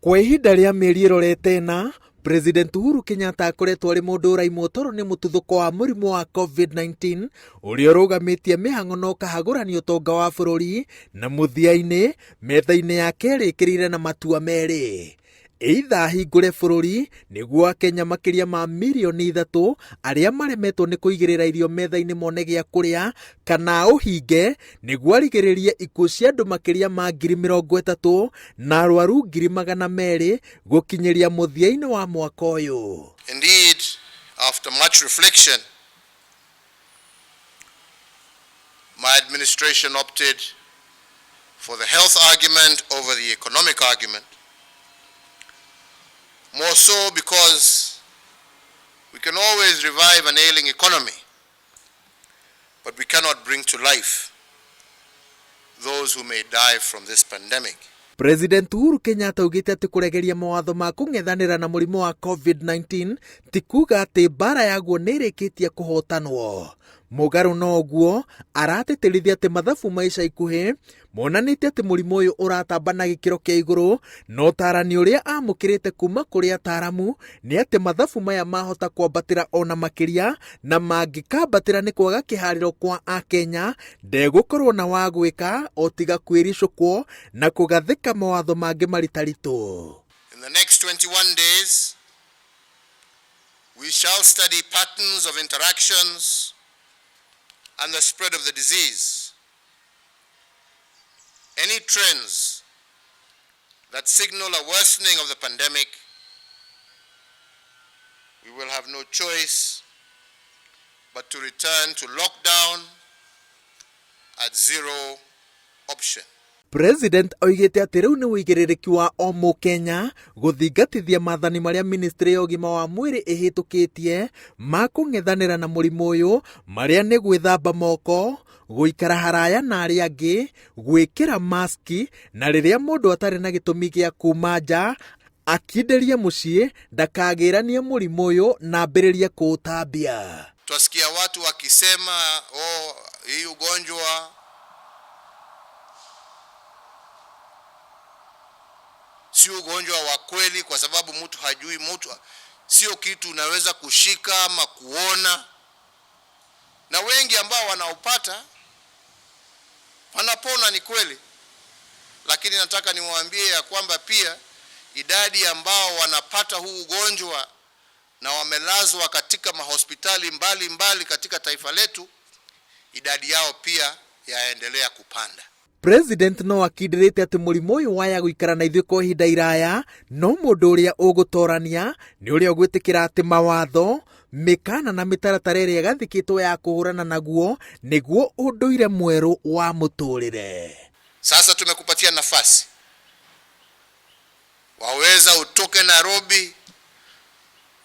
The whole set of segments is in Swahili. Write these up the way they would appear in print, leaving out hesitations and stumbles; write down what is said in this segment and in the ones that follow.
Kwa ihinda rĩa mĩeri ĩrorete na President Uhuru Kenyatta akoretwo arĩ mũndũ ũraimwo toro nĩ mũtuthũko wa mũrimũ wa COVID-19 ũrĩa ũrũgamĩtie mĩhang'o na ũkahagũrania ũtonga wa bũrũri, na mũthia-inĩ metha-inĩ yake ĩrĩkĩrĩire na matua merĩ: either ahingũre bũrũri nĩguo Akenya makĩria ma mirioni 3 arĩa maremetwo nĩ kũigĩrĩra irio metha-inĩ mone gĩa kũrĩa, kana ũhinge nĩguo arigĩrĩrie ikuũ cia andũ makĩria ma 30,000 na arwaru 200,000 gũkinyĩria mũthia-inĩ wa mwaka ũyũ. Indeed, after much reflection, my administration opted for the health argument over the economic argument. More so because we can always revive an ailing economy, but we cannot bring to life those who may die from this pandemic. President Uhuru Kenyatta augĩte atĩ kũregeria mawatho ma kũng'ethanĩra na mũrimũ wa COVID-19 ti kuga atĩ mbara yaguo nĩ ĩrĩkĩtie kũhotanwo. Mũgarũ na ũguo, aratĩtĩrithia atĩ mathabu ma ica ikuhĩ monanĩtie atĩ mũrimũ ũyũ ũratamba na gĩkĩro kĩa igũrũ, na ũtarani ũrĩa amũkĩrĩte kuma kũrĩ ataaramu nĩ atĩ mathabu maya mahota kwambatĩra ona makĩria, na mangĩkambatĩra nĩ kwaga kĩharĩro kwa Akenya, ndegũkorwo na wa gwĩka o tiga kwĩricũkwo na kũgathĩka mawatho mangĩ maritaritũ. In the next 21 days, we shall study patterns of interactions and the spread of the disease. Any trends that signal a worsening of the pandemic, we will have no choice but to return to lockdown at zero option. President oigĩte atĩ rĩu nĩ wĩigĩrĩrĩki wa o Mũkenya gũthingatithia maathani marĩa ministry ya ũgima wa mwĩrĩ ĩhĩtũkĩtie ma kũng'ethanĩra na mũrimũ ũyũ, marĩa nĩ gwĩthamba moko, gũikara haraya na arĩa angĩ, gwĩkĩra maski, na rĩrĩa mũndũ atarĩ na gĩtũmi gĩa kuma nja akindĩrie mũciĩ ndakagĩranie mũrimũ ũyũ na ambĩrĩrie kũũtambia. Twasikia watu wakisema hii ugonjwa si ugonjwa wa kweli, kwa sababu mtu hajui, mtu sio kitu unaweza kushika ama kuona, na wengi ambao wanaupata wanapona, ni kweli. Lakini nataka niwaambie ya kwamba pia idadi ambao wanapata huu ugonjwa na wamelazwa katika mahospitali mbali katika taifa letu, idadi yao pia yaendelea kupanda. President no akindĩrĩte atĩ mũrimũ ũyũ waya gũikara na ithuĩ kwa ihinda iraya, no mũndũ ũrĩa ũgũtorania nĩ ũrĩa ũgwĩtĩkĩra atĩ mawatho, mĩkana na mĩtaratara ĩrĩa ĩgathĩkĩtwo ya kũhũrana naguo nĩguo ũndũire mwerũ wa mũtũrĩre. Sasa tumekupatia nafasi, waweza utoke Nairobi,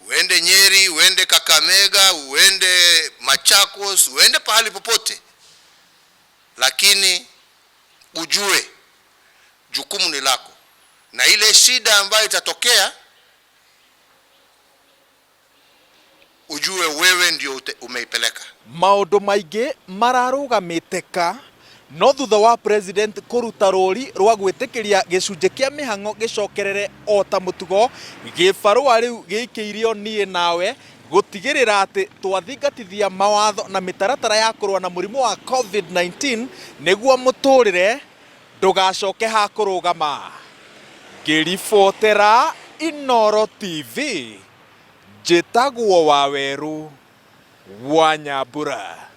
uende Nyeri, uende Kakamega, uende Machakos, uende pahali popote, lakini ujue jukumu ni lako, na ile shida ambayo itatokea ujue wewe ndio umeipeleka. Maũndũ maingĩ mararũgamĩte ka, no thutha wa president kũruta rũri rwa gwĩtĩkĩria gĩcunjĩ kĩa mĩhang'o gĩcokerere o ta mũtugo, gĩbarũa rĩu gĩikĩirio niĩ nawe gũtigĩrĩra atĩ twathingatithia mawatho na mĩtaratara ya kũrũa na mũrimũ wa COVID-19 nĩguo mũtũrĩre ndũgacoke ha kũrũgama. Ngĩribotera Inooro TV, njĩtagwo Waweru wa Nyambura.